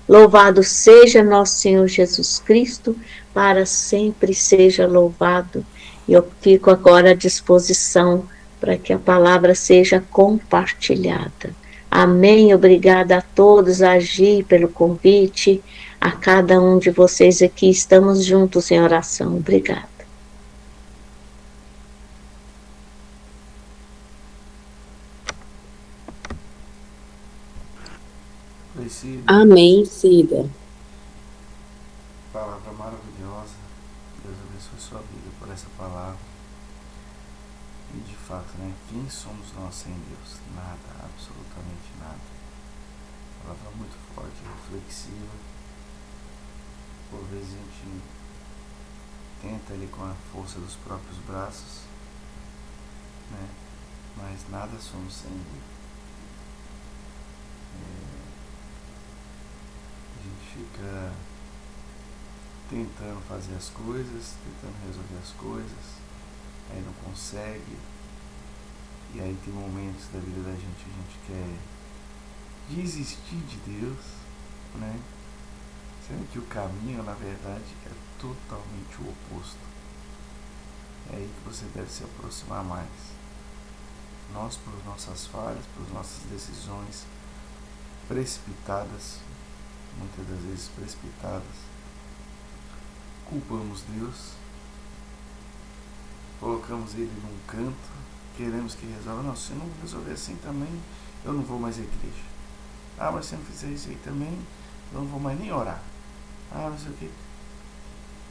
C: Louvado seja nosso Senhor Jesus Cristo, para sempre seja louvado. E eu fico agora à disposição para que a palavra seja compartilhada. Amém. Obrigada a todos, a Gi, pelo convite, a cada um de vocês aqui. Estamos juntos em oração. Obrigada.
B: Amém, Cida.
E: Palavra maravilhosa. Deus abençoe sua vida por essa palavra. E de fato, né? Quem somos nós sem Deus? Nada, absolutamente nada. Palavra muito forte, reflexiva. Por vezes a gente tenta ali com a força dos próprios braços, né? Mas nada somos sem Deus. A gente fica tentando fazer as coisas, tentando resolver as coisas, aí não consegue, e aí tem momentos da vida da gente que a gente quer desistir de Deus, né? Sendo que o caminho, na verdade, é totalmente o oposto. É aí que você deve se aproximar mais. Nós, por nossas falhas, por nossas decisões precipitadas, muitas das vezes precipitadas, culpamos Deus, colocamos Ele num canto, queremos que resolva. Não, se não resolver assim também, eu não vou mais à igreja. Ah, mas se não fizer isso aí também, eu não vou mais nem orar. Ah, não sei o que.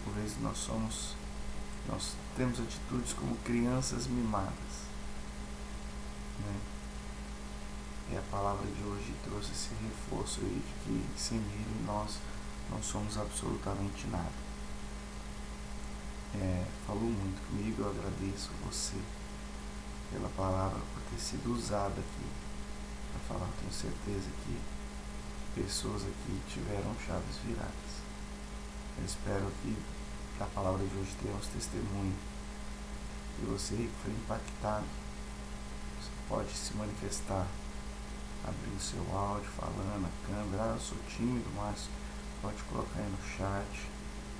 E: Por vezes nós temos atitudes como crianças mimadas, né? E a palavra de hoje trouxe esse reforço aí de que sem Ele nós não somos absolutamente nada. Falou muito comigo, eu agradeço você pela palavra, por ter sido usada aqui para falar. Tenho certeza que pessoas aqui tiveram chaves viradas. Eu espero que a palavra de hoje tenha uns testemunhos. E você que foi impactado, você pode se manifestar, abrir o seu áudio, falando, a câmera. Eu sou tímido, mas pode colocar aí no chat.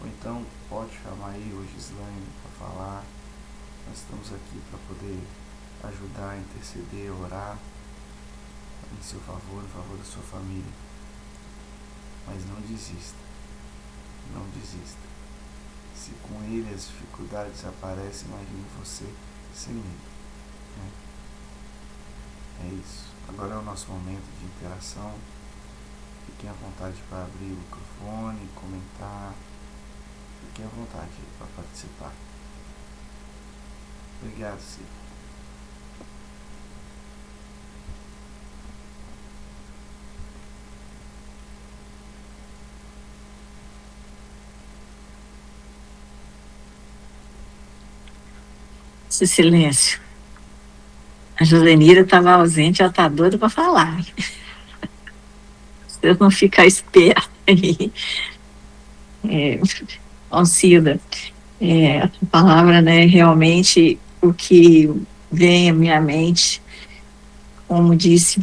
E: Ou então pode chamar aí o Gislaine para falar. Nós estamos aqui para poder ajudar, interceder, orar em seu favor, em favor da sua família. Mas não desista. Não desista. Se com Ele as dificuldades aparecem, imagine você sem Ele, né? É isso. Agora é o nosso momento de interação. Fiquem à vontade para abrir o microfone, comentar. Fiquem à vontade para participar. Obrigado, Cid.
D: Esse silêncio. A Josenira estava ausente, ela está doida para falar. Se eu não ficar esperta aí. Cida, Essa palavra, né, realmente o que vem à minha mente, como disse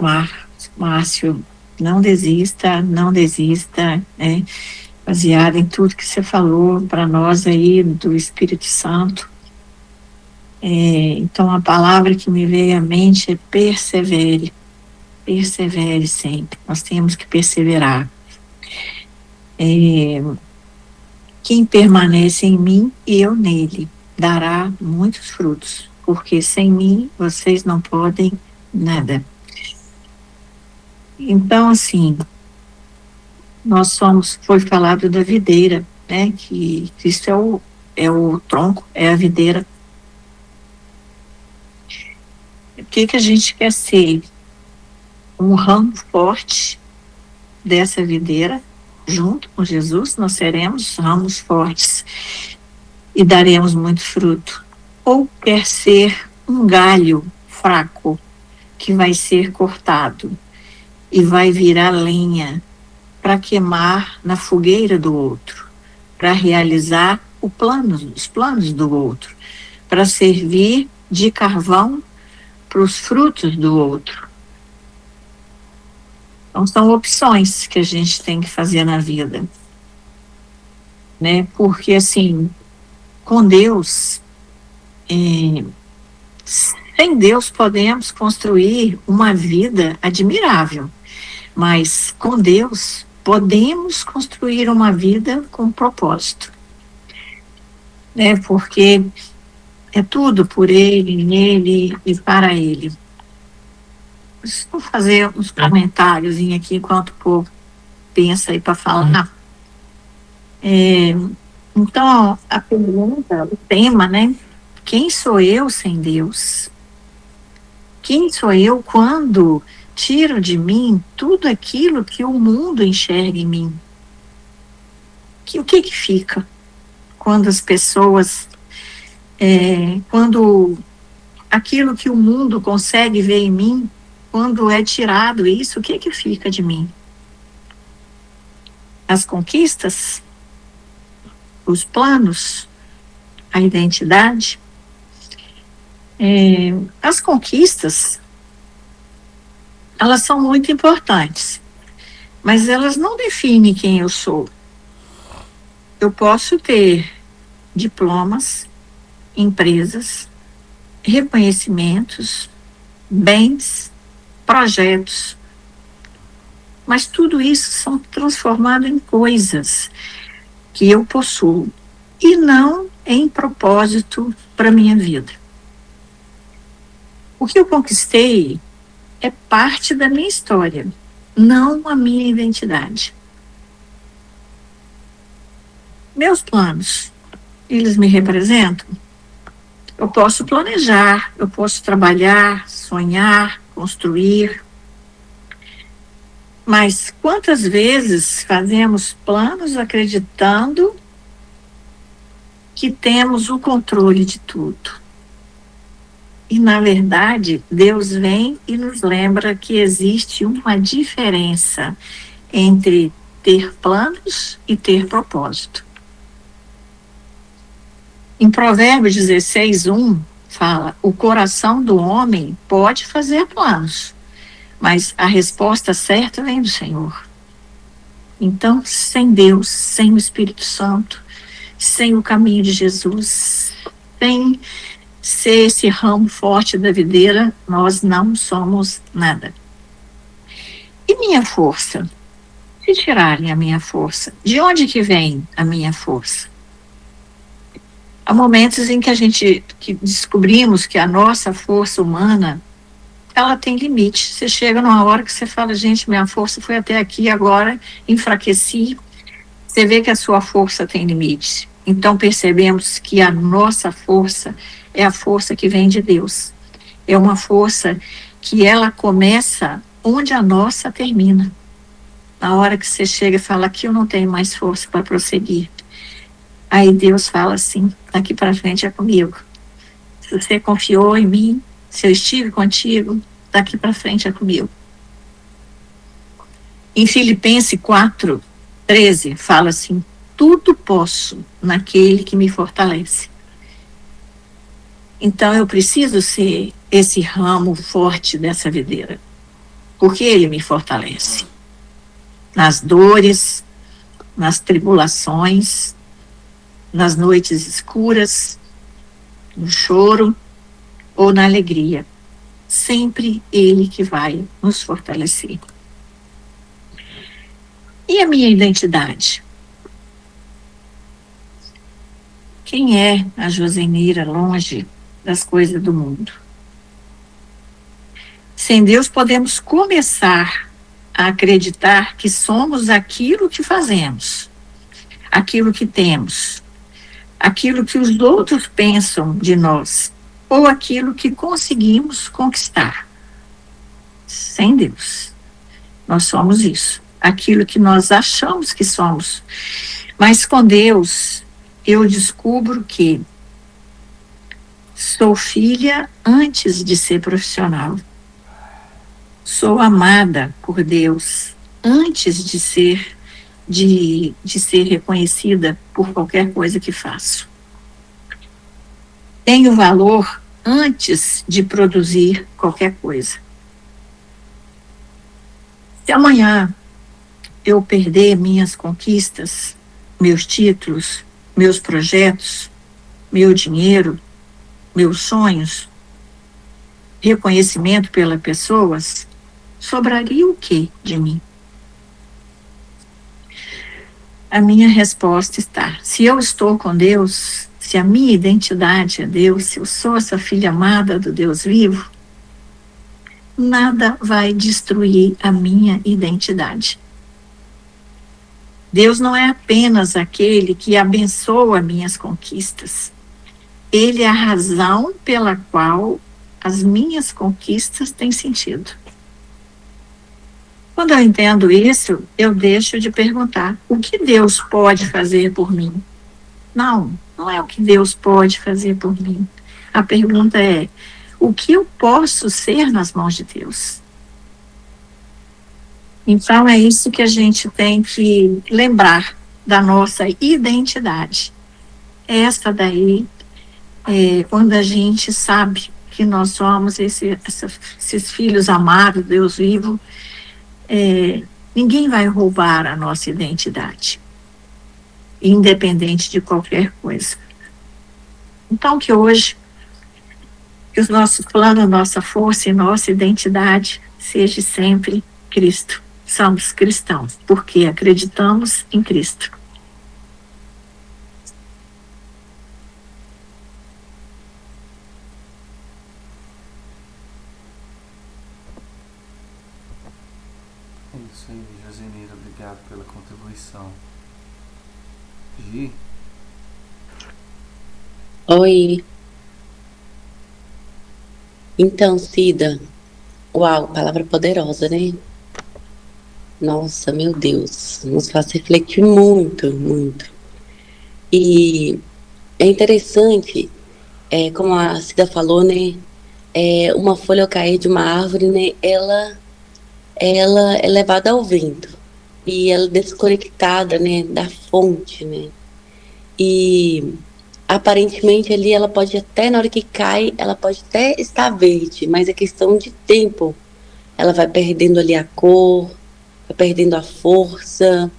D: Márcio, não desista, não desista, né, baseado em tudo que você falou para nós aí do Espírito Santo. Então a palavra que me veio à mente é persevere, persevere sempre, nós temos que perseverar. Quem permanece em mim e eu nele, dará muitos frutos, porque sem mim vocês não podem nada. Então, assim, foi falado da videira, né, que Cristo é o tronco, é a videira. O que a gente quer ser? Um ramo forte dessa videira, junto com Jesus, nós seremos ramos fortes e daremos muito fruto. Ou quer ser um galho fraco que vai ser cortado e vai virar lenha para queimar na fogueira do outro, para realizar os planos do outro, para servir de carvão para os frutos do outro. Então, são opções que a gente tem que fazer na vida, né? Porque, assim, com Deus, sem Deus podemos construir uma vida admirável, mas com Deus podemos construir uma vida com propósito, né? Porque é tudo por Ele, nele e para Ele. Vou fazer uns comentários aqui enquanto o povo pensa aí para falar. Então, a pergunta, o tema, né? Quem sou eu sem Deus? Quem sou eu quando tiro de mim tudo aquilo que o mundo enxerga em mim? O que fica quando as pessoas, quando aquilo que o mundo consegue ver em mim, quando é tirado isso, o que fica de mim? As conquistas? Os planos? A identidade? As conquistas, elas são muito importantes, mas elas não definem quem eu sou. Eu posso ter diplomas, empresas, reconhecimentos, bens, projetos, mas tudo isso são transformados em coisas que eu possuo e não em propósito para minha vida. O que eu conquistei é parte da minha história, não a minha identidade. Meus planos, eles me representam? Eu posso planejar, eu posso trabalhar, sonhar, construir. Mas quantas vezes fazemos planos acreditando que temos o controle de tudo? E, na verdade, Deus vem e nos lembra que existe uma diferença entre ter planos e ter propósito. Em Provérbios 16:1, fala: o coração do homem pode fazer planos, mas a resposta certa vem do Senhor. Então, sem Deus, sem o Espírito Santo, sem o caminho de Jesus, sem ser esse ramo forte da videira, nós não somos nada. E minha força? Se tirarem a minha força, de onde que vem a minha força? Há momentos em que descobrimos que a nossa força humana, ela tem limite. Você chega numa hora que você fala: gente, minha força foi até aqui, agora enfraqueci. Você vê que a sua força tem limite. Então percebemos que a nossa força é a força que vem de Deus. É uma força que ela começa onde a nossa termina. Na hora que você chega e fala: aqui eu não tenho mais força para prosseguir. Aí Deus fala assim: daqui para frente é comigo. Se você confiou em mim, se eu estive contigo, daqui para frente é comigo. Em Filipenses 4:13 fala assim: tudo posso naquele que me fortalece. Então eu preciso ser esse ramo forte dessa videira, porque ele me fortalece. Nas dores, nas tribulações, nas noites escuras, no choro ou na alegria. Sempre ele que vai nos fortalecer. E a minha identidade? Quem é a Josenira longe das coisas do mundo? Sem Deus podemos começar a acreditar que somos aquilo que fazemos, aquilo que temos, aquilo que os outros pensam de nós, ou aquilo que conseguimos conquistar. Sem Deus, nós somos isso, aquilo que nós achamos que somos. Mas com Deus, eu descubro que sou filha antes de ser profissional. Sou amada por Deus antes de ser reconhecida por qualquer coisa que faço. Tenho valor antes de produzir qualquer coisa. Se amanhã eu perder minhas conquistas, meus títulos, meus projetos, meu dinheiro, meus sonhos, reconhecimento pelas pessoas, sobraria o que de mim? A minha resposta está: se eu estou com Deus, se a minha identidade é Deus, se eu sou essa filha amada do Deus vivo, nada vai destruir a minha identidade. Deus não é apenas aquele que abençoa minhas conquistas. Ele é a razão pela qual as minhas conquistas têm sentido. Quando eu entendo isso, eu deixo de perguntar o que Deus pode fazer por mim. Não é o que Deus pode fazer por mim. A pergunta é: o que eu posso ser nas mãos de Deus? Então é isso que a gente tem que lembrar da nossa identidade. Essa daí é quando a gente sabe que nós somos esses filhos amados, Deus vivo. Ninguém vai roubar a nossa identidade, independente de qualquer coisa. Então que hoje, que os nossos planos, nossa força e nossa identidade seja sempre Cristo. Somos cristãos, porque acreditamos em Cristo.
E: É isso aí, Josenira, obrigado pela contribuição. Gi?
B: Oi. Então, Cida, uau, palavra poderosa, né? Nossa, meu Deus, nos faz refletir muito, muito. E é interessante, como a Cida falou, né? Uma folha ao cair de uma árvore, né? Ela é levada ao vento e ela é desconectada, né? Da fonte, né? E aparentemente ali ela pode até, na hora que cai, ela pode até estar verde, mas é questão de tempo. Ela vai perdendo ali a cor, vai perdendo a força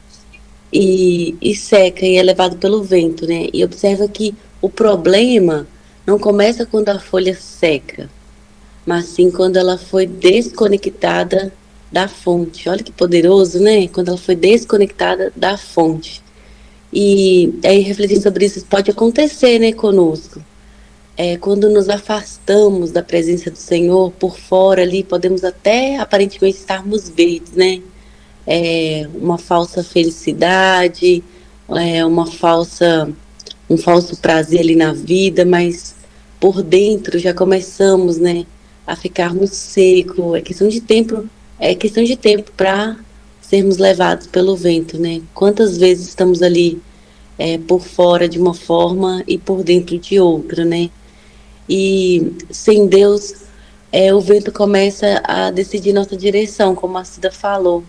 B: e seca e é levado pelo vento, né? E observa que o problema não começa quando a folha seca, mas sim quando ela foi desconectada da fonte. Olha que poderoso, né? Quando ela foi desconectada da fonte. E aí, refletindo sobre isso, pode acontecer, né, conosco. Quando nos afastamos da presença do Senhor, por fora ali, podemos até aparentemente estarmos verdes, né? Uma falsa felicidade, um falso prazer ali na vida, mas por dentro já começamos, né, a ficarmos secos. É questão de tempo para sermos levados pelo vento, né? Quantas vezes estamos ali por fora de uma forma e por dentro de outra, né? E sem Deus, o vento começa a decidir nossa direção, como a Cida falou.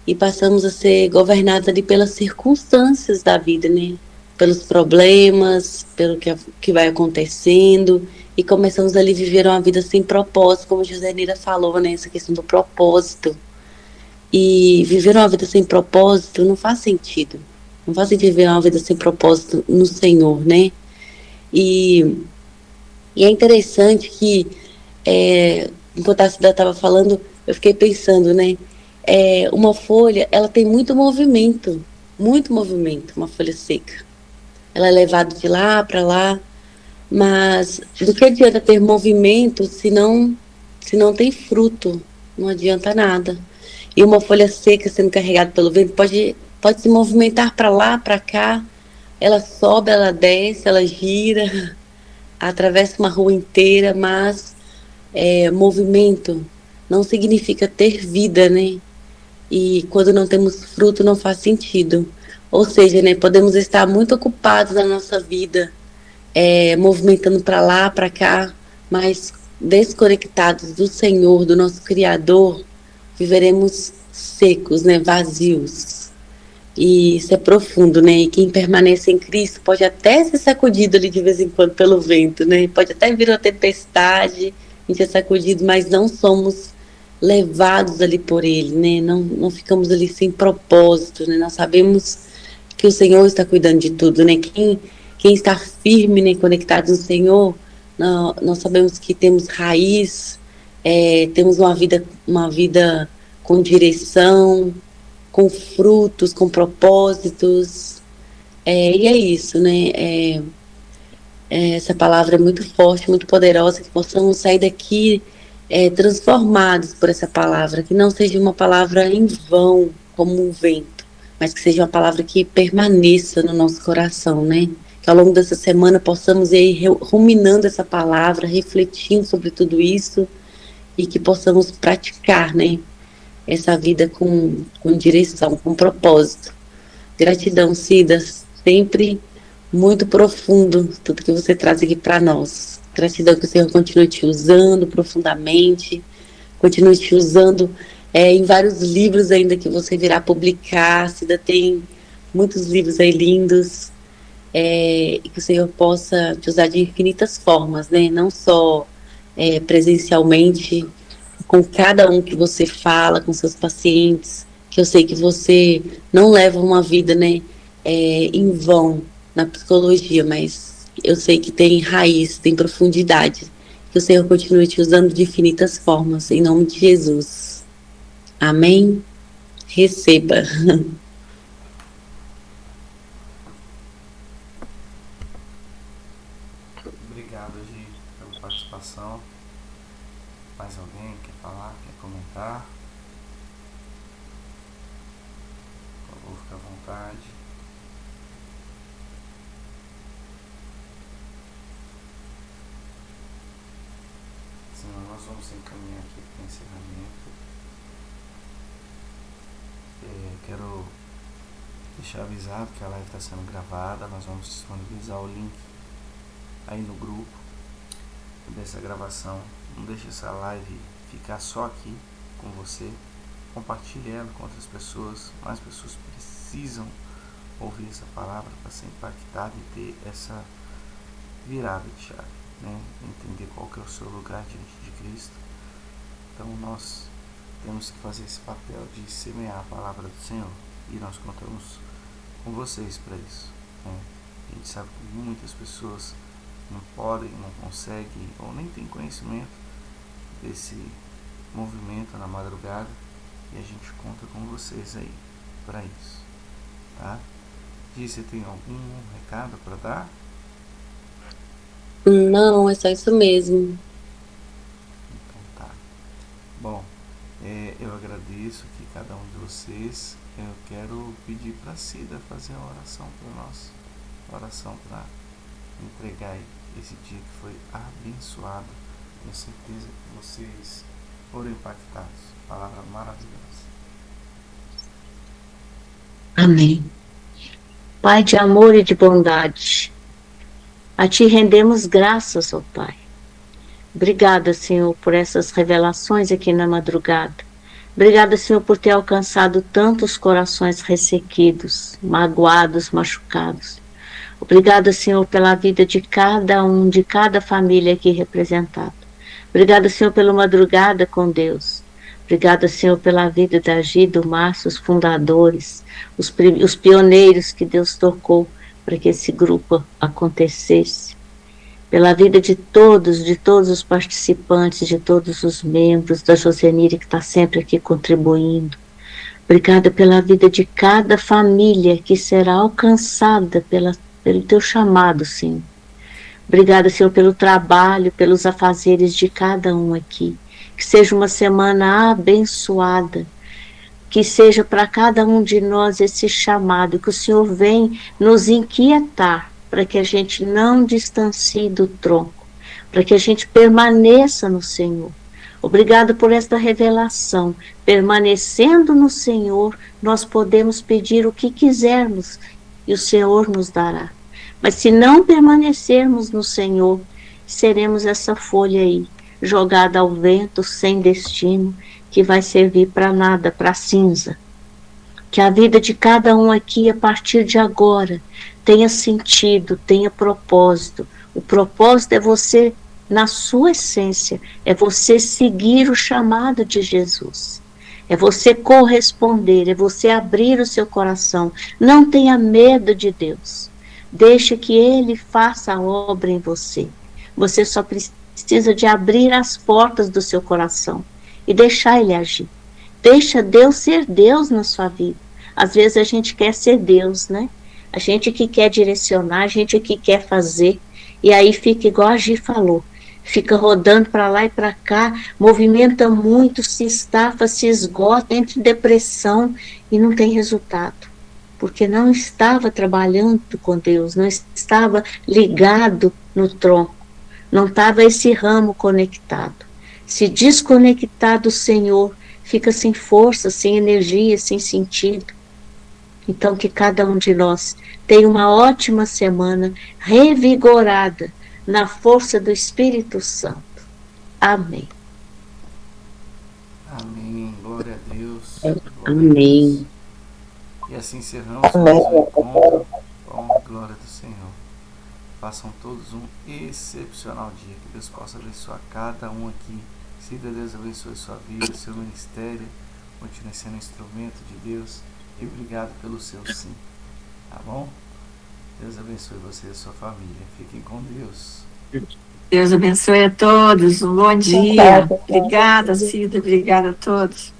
B: e passamos a ser governados ali pelas circunstâncias da vida, né? Pelos problemas, pelo que vai acontecendo, e começamos ali a viver uma vida sem propósito, como a Josenira falou, né? Essa questão do propósito. E viver uma vida sem propósito não faz sentido. Não faz sentido viver uma vida sem propósito no Senhor, né? E, e é interessante que, enquanto a Cida estava falando, eu fiquei pensando, né? Uma folha, ela tem muito movimento, uma folha seca. Ela é levada de lá para lá, mas do que adianta ter movimento se não tem fruto? Não adianta nada. E uma folha seca sendo carregada pelo vento pode se movimentar para lá, para cá. Ela sobe, ela desce, ela gira, atravessa uma rua inteira, mas movimento não significa ter vida, né? E quando não temos fruto não faz sentido. Ou seja, né, podemos estar muito ocupados na nossa vida, movimentando para lá, para cá, mas desconectados do Senhor, do nosso Criador, viveremos secos, né, vazios. E isso é profundo, né? E quem permanece em Cristo pode até ser sacudido ali de vez em quando pelo vento, né? Pode até vir uma tempestade, a gente é sacudido, mas não somos levados ali por Ele, né? Não ficamos ali sem propósito, né? Nós sabemos que o Senhor está cuidando de tudo, né? Quem está firme, né, conectado no Senhor, nós sabemos que temos raiz, temos uma vida com direção, com frutos, com propósitos, e é isso, né? Essa palavra é muito forte, muito poderosa, que possamos sair daqui transformados por essa palavra, que não seja uma palavra em vão, como um vento, mas que seja uma palavra que permaneça no nosso coração, né? Que ao longo dessa semana possamos ir ruminando essa palavra, refletindo sobre tudo isso, e que possamos praticar, né? Essa vida com direção, com propósito. Gratidão, Cida, sempre muito profundo tudo que você traz aqui para nós. Gratidão que o Senhor continue te usando profundamente, continue te usando em vários livros ainda que você virá publicar. Cida tem muitos livros aí lindos, e que o Senhor possa te usar de infinitas formas, né? Não só presencialmente, com cada um que você fala, com seus pacientes, que eu sei que você não leva uma vida, né, em vão na psicologia, mas eu sei que tem raiz, tem profundidade. Que o Senhor continue te usando de infinitas formas, em nome de Jesus. Amém? Receba.
E: Obrigado, Gi, pela participação. Mais alguém quer falar, quer comentar? Por favor, fique à vontade. Senão nós vamos encaminhar aqui para o encerramento. Quero deixar avisado que a live está sendo gravada. Nós vamos disponibilizar o link aí no grupo dessa gravação. Não deixe essa live ficar só aqui com você. Compartilhe ela com outras pessoas. Mais pessoas precisam ouvir essa palavra para ser impactado e ter essa virada de chave, né? Entender qual que é o seu lugar diante de Cristo. Então nós temos que fazer esse papel de semear a palavra do Senhor, e nós contamos com vocês para isso, né? A gente sabe que muitas pessoas não podem, não conseguem ou nem têm conhecimento desse movimento na madrugada, e a gente conta com vocês aí para isso, tá? Gi, você tem algum recado para dar?
B: Não, é só isso mesmo.
E: Então tá. Bom, eu agradeço aqui cada um de vocês. Eu quero pedir para a Cida fazer a oração para nós, oração para entregar esse dia que foi abençoado. Tenho certeza que vocês foram impactados. Palavra maravilhosa.
C: Amém. Pai de amor e de bondade, a Ti rendemos graças, ó Pai. Obrigada, Senhor, por essas revelações aqui na madrugada. Obrigada, Senhor, por ter alcançado tantos corações ressequidos, magoados, machucados. Obrigada, Senhor, pela vida de cada um, de cada família aqui representada. Obrigada, Senhor, pela madrugada com Deus. Obrigada, Senhor, pela vida da Gi, do Márcio, os fundadores, os pioneiros que Deus tocou para que esse grupo acontecesse. Pela vida de todos os participantes, de todos os membros, da Josenire que está sempre aqui contribuindo. Obrigada pela vida de cada família que será alcançada pelo teu chamado, Senhor. Obrigada, Senhor, pelo trabalho, pelos afazeres de cada um aqui. Que seja uma semana abençoada. Que seja para cada um de nós esse chamado, que o Senhor vem nos inquietar, para que a gente não distancie do tronco, para que a gente permaneça no Senhor. Obrigado por esta revelação. Permanecendo no Senhor, nós podemos pedir o que quisermos e o Senhor nos dará. Mas se não permanecermos no Senhor, seremos essa folha aí, jogada ao vento, sem destino, que vai servir para nada, para cinza. Que a vida de cada um aqui, a partir de agora, tenha sentido, tenha propósito. O propósito é você, na sua essência, é você seguir o chamado de Jesus. É você corresponder, é você abrir o seu coração. Não tenha medo de Deus. Deixe que Ele faça a obra em você. Você só precisa de abrir as portas do seu coração e deixar Ele agir. Deixa Deus ser Deus na sua vida. Às vezes a gente quer ser Deus, né? A gente que quer direcionar, a gente que quer fazer, e aí fica igual a Gi falou, fica rodando para lá e para cá, movimenta muito, se estafa, se esgota, entra em depressão e não tem resultado, porque não estava trabalhando com Deus, não estava ligado no tronco, não estava esse ramo conectado. Se desconectar do Senhor, fica sem força, sem energia, sem sentido. Então, que cada um de nós tenha uma ótima semana, revigorada na força do Espírito Santo. Amém.
E: Amém. Glória a Deus.
C: Amém.
E: E assim encerramos mais um encontro com a glória do Senhor. Façam todos um excepcional dia. Que Deus possa abençoar cada um aqui. Se Deus abençoe sua vida, seu ministério. Continue sendo instrumento de Deus. E obrigado pelo seu sim. Tá bom? Deus abençoe você e a sua família. Fiquem com Deus.
D: Deus abençoe a todos. Um bom dia. Obrigada, Cida. Obrigada a todos.